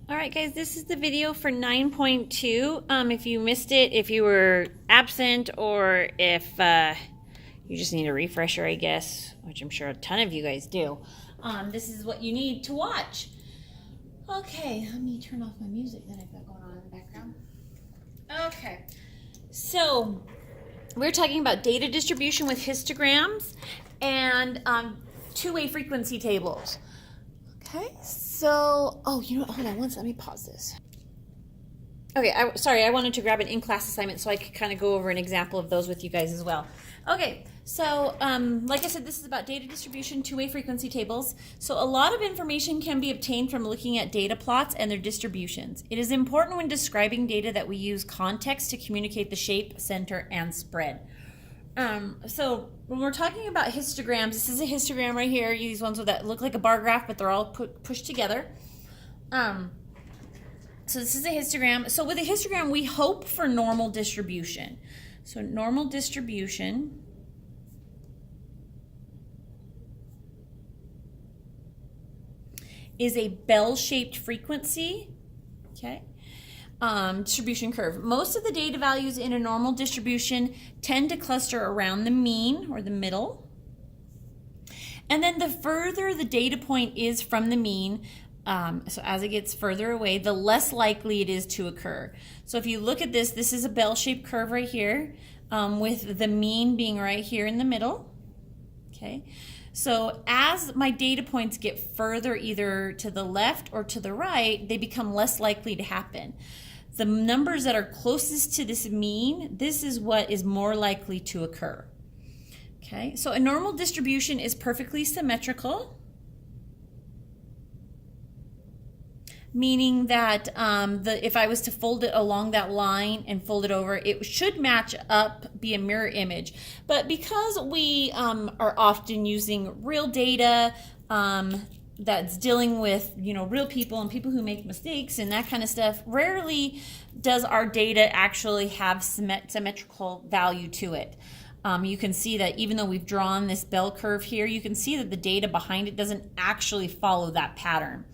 All right, guys, this is the video for 9.2. If you missed it, if you were absent, or if you just need a refresher, I guess, which I'm sure a ton of you guys do, this is what you need to watch. Okay, let me turn off my music that I've got going on in the background. Okay, so we're talking about data distribution with histograms and two-way frequency tables. Okay, so, oh, you know what, hold on one second, let me pause this. Okay, sorry, I wanted to grab an in-class assignment so I could kind of go over an example of those with you guys as well. Okay, so like I said, this is about data distribution, two-way frequency tables. So a lot of information can be obtained from looking at data plots and their distributions. It is important when describing data that we use context to communicate the shape, center, and spread. So when we're talking about histograms, this is a histogram right here. These ones that look like a bar graph, but they're all pushed together. So this is a histogram. So with a histogram, we hope for normal distribution. So normal distribution is a bell-shaped frequency, okay? Distribution curve. Most of the data values in a normal distribution tend to cluster around the mean or the middle. And then the further the data point is from the mean, so as it gets further away, the less likely it is to occur. So if you look at this, this is a bell-shaped curve right here, with the mean being right here in the middle, okay? So as my data points get further either to the left or to the right, they become less likely to happen. The numbers that are closest to this mean, this is what is more likely to occur. Okay, so a normal distribution is perfectly symmetrical, meaning that if I was to fold it along that line and fold it over, it should match up, be a mirror image. But because we are often using real data that's dealing with, you know, real people and people who make mistakes and that kind of stuff, rarely does our data actually have symmetrical value to it. You can see that even though we've drawn this bell curve here, you can see that the data behind it doesn't actually follow that pattern.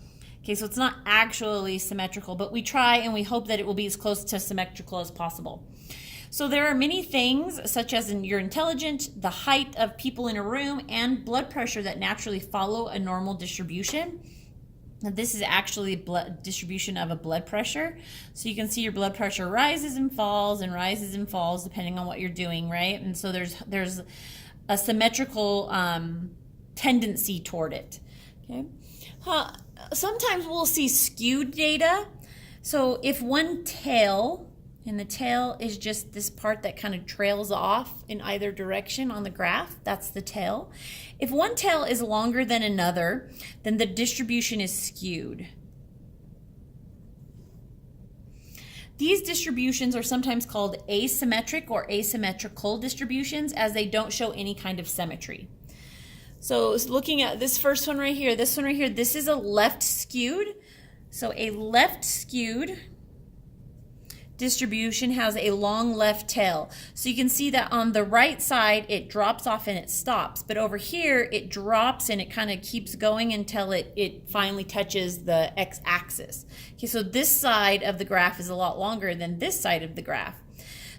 Okay, so it's not actually symmetrical, but we try and we hope that it will be as close to symmetrical as possible. So there are many things, such as your intelligence, the height of people in a room, and blood pressure that naturally follow a normal distribution. Now, this is actually distribution of a blood pressure. So you can see your blood pressure rises and falls depending on what you're doing, right? And so there's a symmetrical tendency toward it, okay? Sometimes we'll see skewed data. So if one tail, and the tail is just this part that kind of trails off in either direction on the graph, that's the tail. If one tail is longer than another, then the distribution is skewed. These distributions are sometimes called asymmetric or asymmetrical distributions, as they don't show any kind of symmetry. So looking at this first one right here, this is a left skewed. So a left skewed distribution has a long left tail. So you can see that on the right side, it drops off and it stops. But over here, it drops and it kind of keeps going until it finally touches the x-axis. Okay, so this side of the graph is a lot longer than this side of the graph.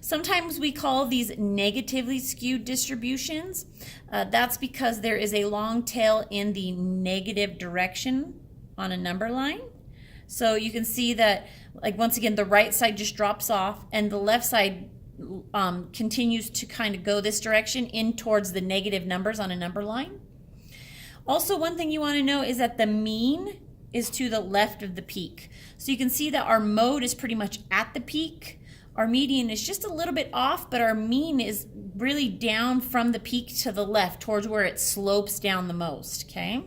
Sometimes we call these negatively skewed distributions. That's because there is a long tail in the negative direction on a number line. So you can see that, like, once again, the right side just drops off and the left side continues to kind of go this direction in towards the negative numbers on a number line. Also, one thing you want to know is that the mean is to the left of the peak. So you can see that our mode is pretty much at the peak. Our median is just a little bit off, but our mean is really down from the peak to the left towards where it slopes down the most, okay?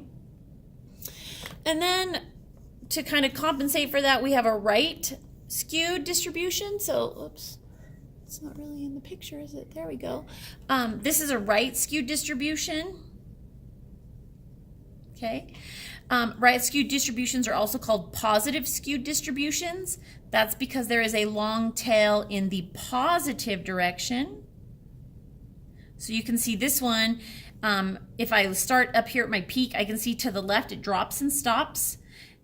And then to kind of compensate for that, we have a right skewed distribution. So, oops, it's not really in the picture, is it? There we go. This is a right skewed distribution, okay? Right skewed distributions are also called positive skewed distributions. That's because there is a long tail in the positive direction. So you can see this one, if I start up here at my peak, I can see to the left it drops and stops.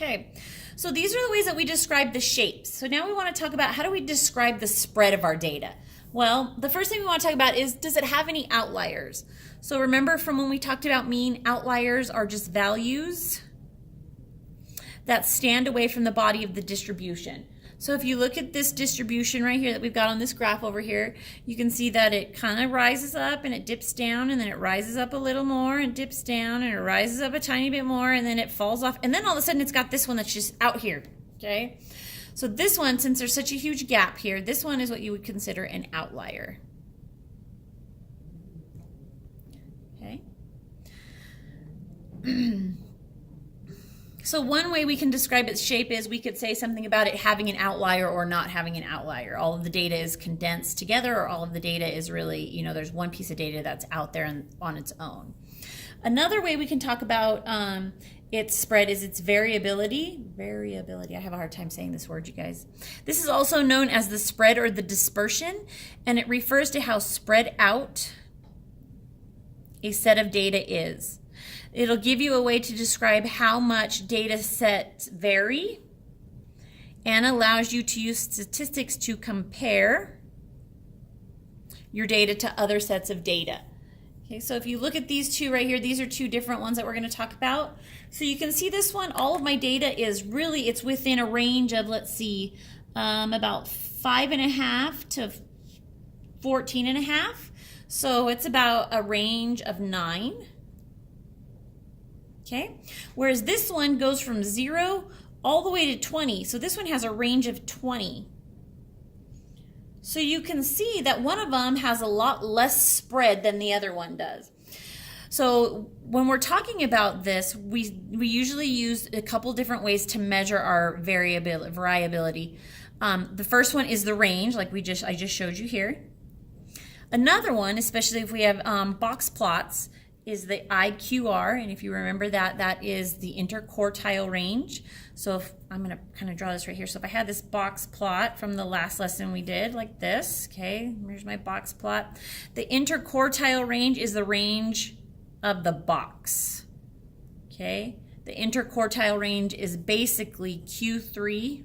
Okay, so these are the ways that we describe the shapes. So now we want to talk about how do we describe the spread of our data. Well, the first thing we want to talk about is, does it have any outliers? So remember from when we talked about mean, outliers are just values that stand away from the body of the distribution. So if you look at this distribution right here that we've got on this graph over here, you can see that it kind of rises up and it dips down, and then it rises up a little more and dips down, and it rises up a tiny bit more, and then it falls off, and then all of a sudden it's got this one that's just out here, okay? So this one, since there's such a huge gap here, this one is what you would consider an outlier. Okay. So one way we can describe its shape is we could say something about it having an outlier or not having an outlier. All of the data is condensed together, or all of the data is really, you know, there's one piece of data that's out there and on its own. Another way we can talk about its spread is its variability. Variability, I have a hard time saying this word, you guys. This is also known as the spread or the dispersion, and it refers to how spread out a set of data is. It'll give you a way to describe how much data sets vary, and allows you to use statistics to compare your data to other sets of data. Okay, so if you look at these two right here, these are two different ones that we're going to talk about. So you can see this one, all of my data is really, it's within a range of, let's see, about 5.5 to 14.5. So it's about a range of 9. Okay, whereas this one goes from 0 all the way to 20. So this one has a range of 20. So you can see that one of them has a lot less spread than the other one does. So when we're talking about this, we usually use a couple different ways to measure our variability. The first one is the range, like I just showed you here. Another one, especially if we have box plots, is the IQR, and if you remember that, that is the interquartile range. So if I'm going to kind of draw this right here. So if I had this box plot from the last lesson we did, like this, okay, here's my box plot. The interquartile range is the range of the box, okay? The interquartile range is basically Q3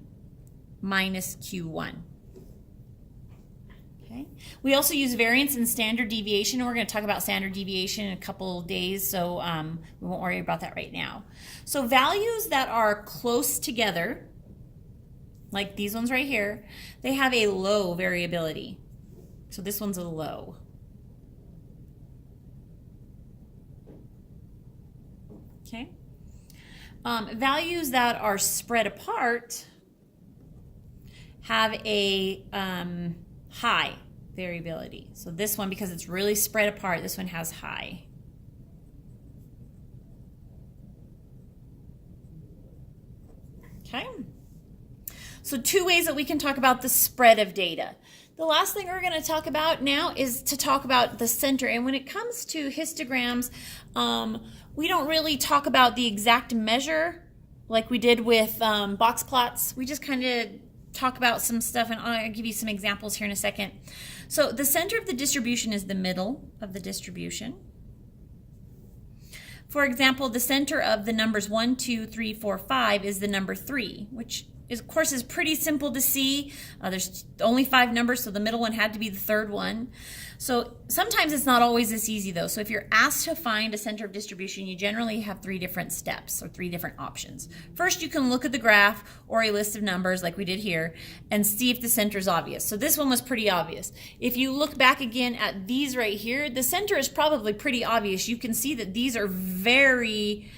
minus Q1. Okay. We also use variance and standard deviation, and we're going to talk about standard deviation in a couple of days, so we won't worry about that right now. So values that are close together, like these ones right here, they have a low variability. So this one's a low. Okay. Values that are spread apart have a high variability. So this one, because it's really spread apart, this one has high. Okay. So two ways that we can talk about the spread of data. The last thing we're going to talk about now is to talk about the center. And when it comes to histograms, we don't really talk about the exact measure like we did with box plots. We just kind of talk about some stuff, and I'll give you some examples here in a second. So the center of the distribution is the middle of the distribution. For example, the center of the numbers 1, 2, 3, 4, 5 is the number 3, which is, of course, is pretty simple to see. There's only 5 numbers, so the middle one had to be the third one. So sometimes it's not always this easy, though. So if you're asked to find a center of distribution, you generally have 3 different steps or 3 different options. First, you can look at the graph or a list of numbers like we did here and see if the center is obvious. So this one was pretty obvious. If you look back again at these right here, the center is probably pretty obvious. You can see that these are very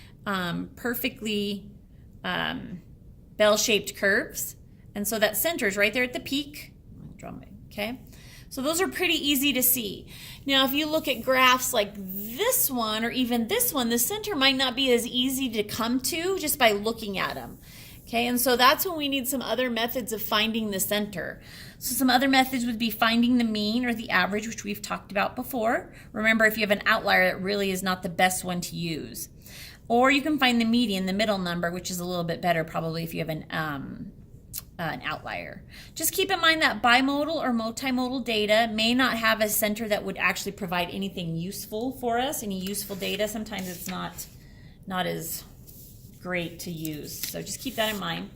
perfectly bell-shaped curves. And so that center is right there at the peak. Okay. So those are pretty easy to see. Now, if you look at graphs like this one or even this one, the center might not be as easy to come to just by looking at them. Okay, and so that's when we need some other methods of finding the center. So some other methods would be finding the mean or the average, which we've talked about before. Remember, if you have an outlier, that really is not the best one to use. Or you can find the median, the middle number, which is a little bit better probably if you have an outlier. Just keep in mind that bimodal or multimodal data may not have a center that would actually provide anything useful for us, any useful data. Sometimes it's not as great to use. So just keep that in mind.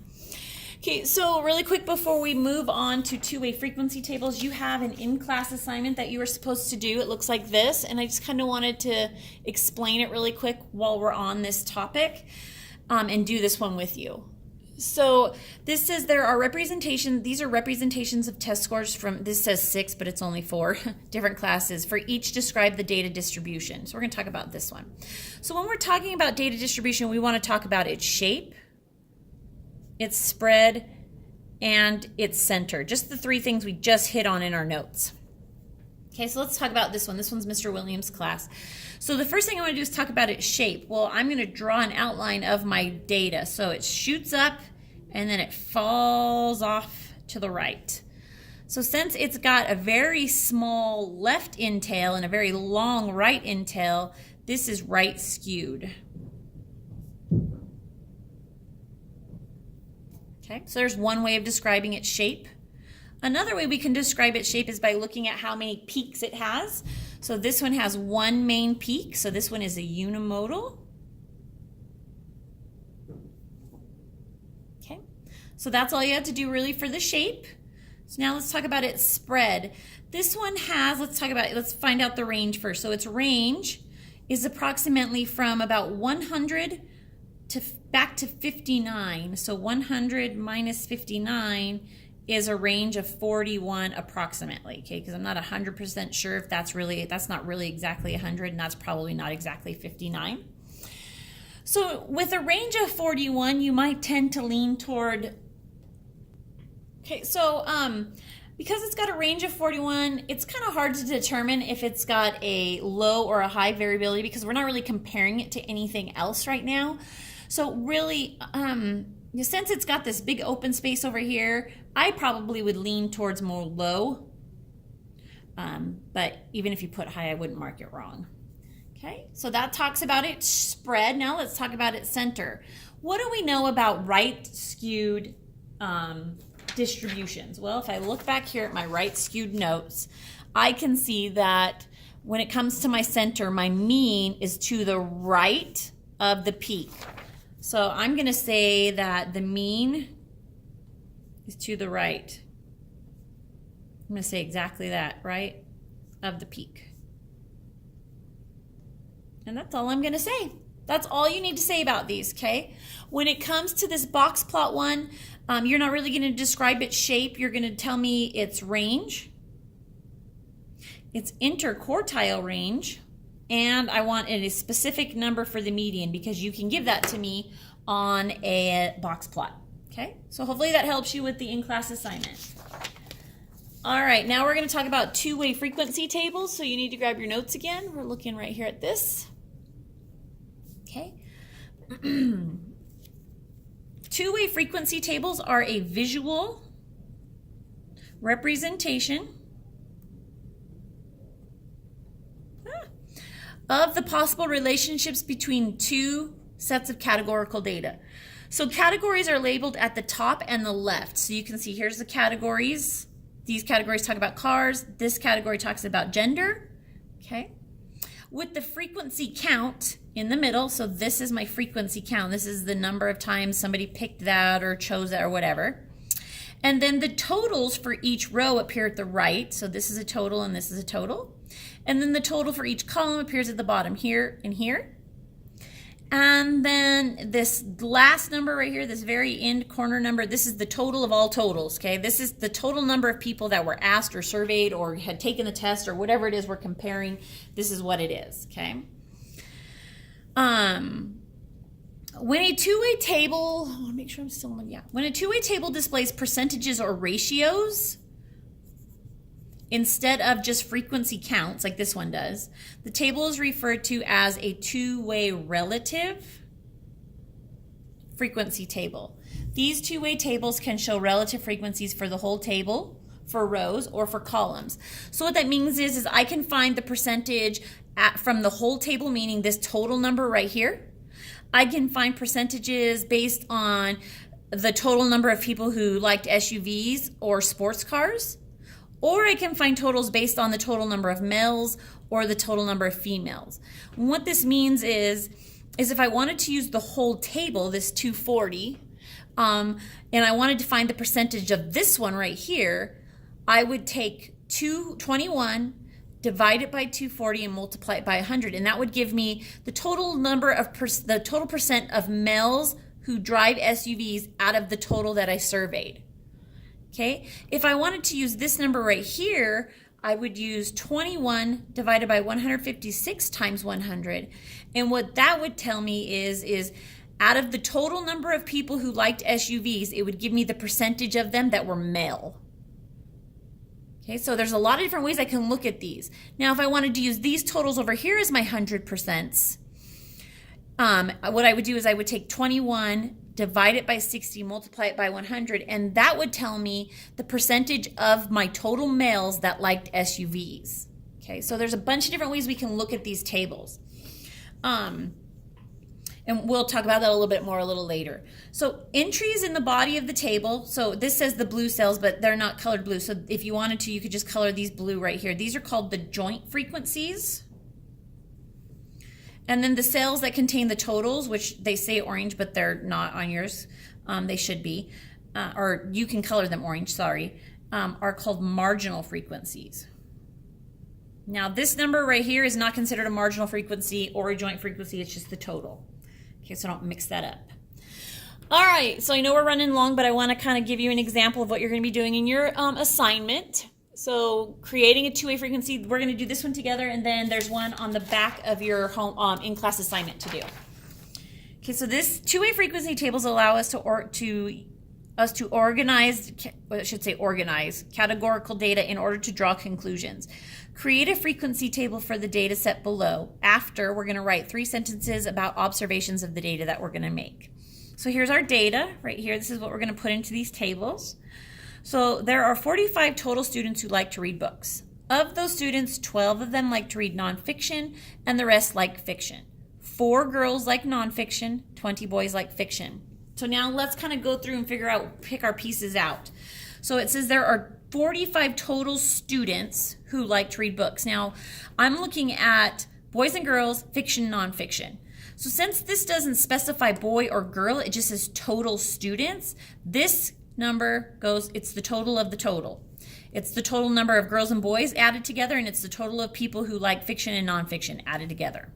Okay, so really quick before we move on to two-way frequency tables, you have an in-class assignment that you were supposed to do. It looks like this, and I just kind of wanted to explain it really quick while we're on this topic, and do this one with you. So this says there are representations, these are representations of test scores from, this says 6, but it's only 4 different classes. For each describe the data distribution. So we're going to talk about this one. So when we're talking about data distribution, we want to talk about its shape, its spread, and its center. Just the 3 things we just hit on in our notes. Okay, so let's talk about this one. This one's Mr. Williams' class. So the first thing I want to do is talk about its shape. Well, I'm going to draw an outline of my data. So it shoots up and then it falls off to the right. So since it's got a very small left end-tail and a very long right end-tail, this is right skewed. Okay, so there's one way of describing its shape. Another way we can describe its shape is by looking at how many peaks it has. So this one has one main peak, so this one is a unimodal. Okay, so that's all you have to do really for the shape. So now let's talk about its spread. This one has, let's find out the range first. So its range is approximately from about 100 to back to 59. So 100 minus 59 is a range of 41 approximately, okay? Because I'm not 100% sure if that's not really exactly 100, and that's probably not exactly 59. So with a range of 41, you might tend to lean toward, okay, so because it's got a range of 41, it's kind of hard to determine if it's got a low or a high variability because we're not really comparing it to anything else right now. So really, since it's got this big open space over here, I probably would lean towards more low. But even if you put high, I wouldn't mark it wrong. Okay, so that talks about its spread. Now let's talk about its center. What do we know about right skewed distributions? Well, if I look back here at my right skewed notes, I can see that when it comes to my center, my mean is to the right of the peak. So I'm going to say that the mean is to the right. I'm going to say exactly that, right, of the peak. And that's all I'm going to say. That's all you need to say about these, okay? When it comes to this box plot one, you're not really going to describe its shape. You're going to tell me its range, its interquartile range, and I want a specific number for the median because you can give that to me on a box plot. Okay, so hopefully that helps you with the in-class assignment. All right, now we're going to talk about two-way frequency tables. So you need to grab your notes again. We're looking right here at this. Okay. Two-way frequency tables are a visual representation of the possible relationships between two sets of categorical data. So categories are labeled at the top and the left. So you can see here's the categories. These categories talk about cars. This category talks about gender. Okay. With the frequency count in the middle, so this is my frequency count. This is the number of times somebody picked that or chose that or whatever. And then the totals for each row appear at the right. So this is a total and this is a total. And then the total for each column appears at the bottom here and here. And then this last number right here, this very end corner number, this is the total of all totals, okay? This is the total number of people that were asked or surveyed or had taken the test or whatever it is we're comparing. This is what it is, okay? When a two-way table, I want to make sure I'm still on, yeah. When a two-way table displays percentages or ratios, instead of just frequency counts like this one does, the table is referred to as a two-way relative frequency table. These two-way tables can show relative frequencies for the whole table, for rows, or for columns. So what that means is I can find the percentage from the whole table, meaning this total number right here. I can find percentages based on the total number of people who liked SUVs or sports cars. Or I can find totals based on the total number of males or the total number of females. And what this means is is if I wanted to use the whole table, this 240, and I wanted to find the percentage of this one right here, I would take 221, divide it by 240, and multiply it by 100, and that would give me the total number of the total percent of males who drive SUVs out of the total that I surveyed. Okay, if I wanted to use this number right here, I would use 21 divided by 156 times 100, and what that would tell me is out of the total number of people who liked SUVs, it would give me the percentage of them that were male. Okay, so there's a lot of different ways I can look at these. Now, if I wanted to use these totals over here as my 100%, what I would do is I would take 21, divide it by 60, multiply it by 100, and that would tell me the percentage of my total males that liked SUVs. Okay, so there's a bunch of different ways we can look at these tables. And we'll talk about that a little bit more a little later. So entries in the body of the table. So this says the blue cells, but they're not colored blue. So if you wanted to, you could just color these blue right here. These are called the joint frequencies. And then the cells that contain the totals, which they say orange, but they're not on yours. They should be. Or you can color them orange, sorry. Are called marginal frequencies. Now this number right here is not considered a marginal frequency or a joint frequency. It's just the total. Okay, so don't mix that up. All right, so I know we're running long, but I want to kind of give you an example of what you're going to be doing in your assignment. So creating a two-way frequency, we're going to do this one together, and then there's one on the back of your home in-class assignment to do. Okay, so this two-way frequency tables allow us to organize, well, I should say organize, categorical data in order to draw conclusions. Create a frequency table for the data set below. After, we're going to write 3 sentences about observations of the data that we're going to make. So here's our data right here. This is what we're going to put into these tables. So there are 45 total students who like to read books. Of those students, 12 of them like to read nonfiction, and the rest like fiction. 4 girls like nonfiction, 20 boys like fiction. So now let's kind of go through and pick our pieces out. So it says there are 45 total students who like to read books. Now, I'm looking at boys and girls, fiction, nonfiction. So since this doesn't specify boy or girl, it just says total students, this number goes, it's the total of the total. It's the total number of girls and boys added together, and it's the total of people who like fiction and nonfiction added together.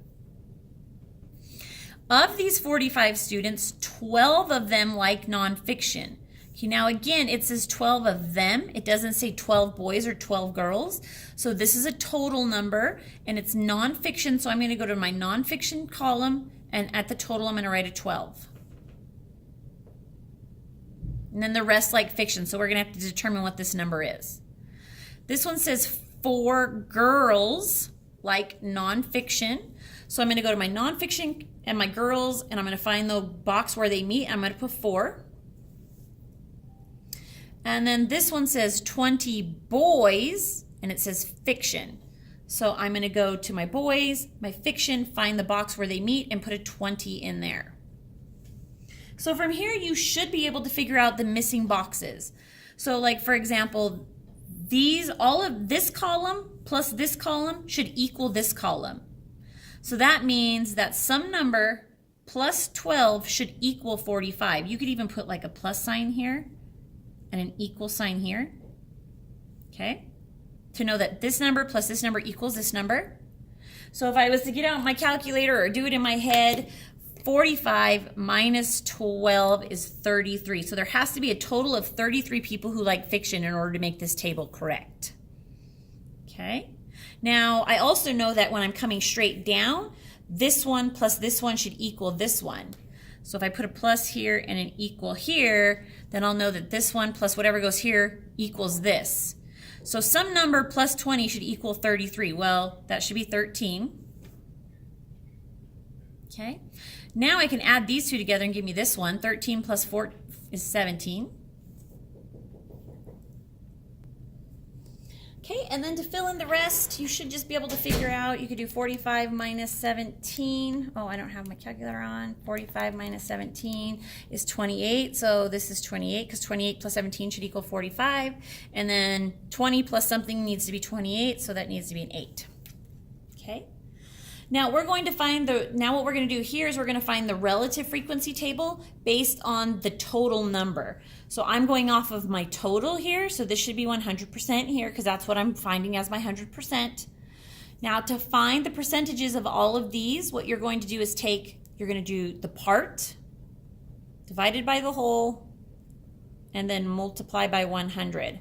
Of these 45 students, 12 of them like nonfiction. Okay, now again, it says 12 of them. It doesn't say 12 boys or 12 girls. So this is a total number, and it's nonfiction. So I'm going to go to my nonfiction column, and at the total, I'm going to write a 12. And then the rest like fiction. So we're going to have to determine what this number is. This one says 4 girls like nonfiction. So I'm going to go to my nonfiction and my girls, and I'm going to find the box where they meet. I'm going to put 4. And then this one says 20 boys, and it says fiction. So I'm going to go to my boys, my fiction, find the box where they meet, and put a 20 in there. So from here, you should be able to figure out the missing boxes. So like, for example, all of this column plus this column should equal this column. So that means that some number plus 12 should equal 45. You could even put like a plus sign here and an equal sign here, okay? To know that this number plus this number equals this number. So if I was to get out my calculator or do it in my head, 45 minus 12 is 33. So there has to be a total of 33 people who like fiction in order to make this table correct. Okay? Now, I also know that when I'm coming straight down, this one plus this one should equal this one. So if I put a plus here and an equal here, then I'll know that this one plus whatever goes here equals this. So some number plus 20 should equal 33. Well, that should be 13. Okay? Now I can add these two together and give me this one. 13 plus 4 is 17. Okay, and then to fill in the rest, you should just be able to figure out, you could do 45 minus 17. Oh, I don't have my calculator on. 45 minus 17 is 28, so this is 28, because 28 plus 17 should equal 45. And then 20 plus something needs to be 28, so that needs to be an 8. Okay? Now we're going to find what we're going to do here is we're going to find the relative frequency table based on the total number. So I'm going off of my total here, so this should be 100% here because that's what I'm finding as my 100%. Now to find the percentages of all of these, what you're going to do is you're going to do the part divided by the whole and then multiply by 100.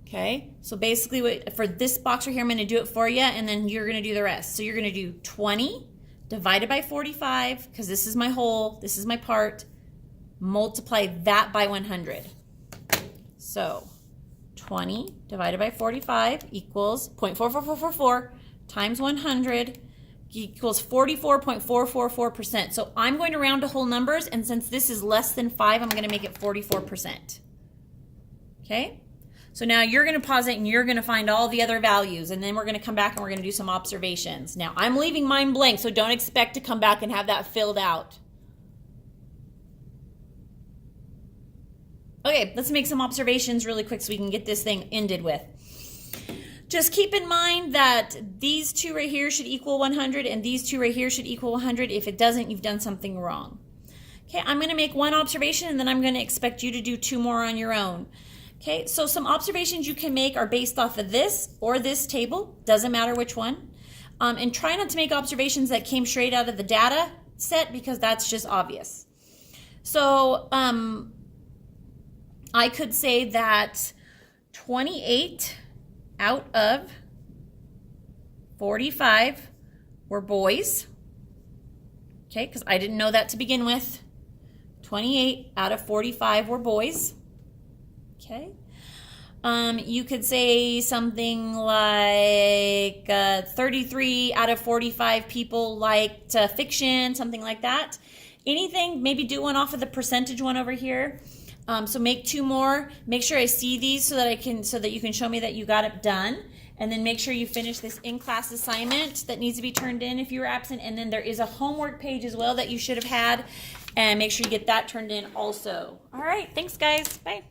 Okay, so basically for this box right here, I'm going to do it for you, and then you're going to do the rest. So you're going to do 20 divided by 45, because this is my whole, this is my part, multiply that by 100. So 20 divided by 45 equals 0.44444 times 100 equals 44.444%. So I'm going to round to whole numbers, and since this is less than 5, I'm going to make it 44%. Okay? So now you're going to pause it and you're going to find all the other values, and then we're going to come back and we're going to do some observations. Now I'm leaving mine blank, so don't expect to come back and have that filled out. Okay, let's make some observations really quick so we can get this thing ended with. Just keep in mind that these two right here should equal 100 and these two right here should equal 100. If it doesn't, you've done something wrong. Okay, I'm going to make one observation and then I'm going to expect you to do 2 more on your own. Okay, so some observations you can make are based off of this or this table, doesn't matter which one. And try not to make observations that came straight out of the data set because that's just obvious. So I could say that 28 out of 45 were boys. Okay, because I didn't know that to begin with. 28 out of 45 were boys. Okay. You could say something like 33 out of 45 people liked fiction, something like that. Anything, maybe do one off of the percentage one over here. So make 2 more. Make sure I see these so that you can show me that you got it done. And then make sure you finish this in-class assignment that needs to be turned in if you were absent. And then there is a homework page as well that you should have had. And make sure you get that turned in also. All right, thanks guys. Bye.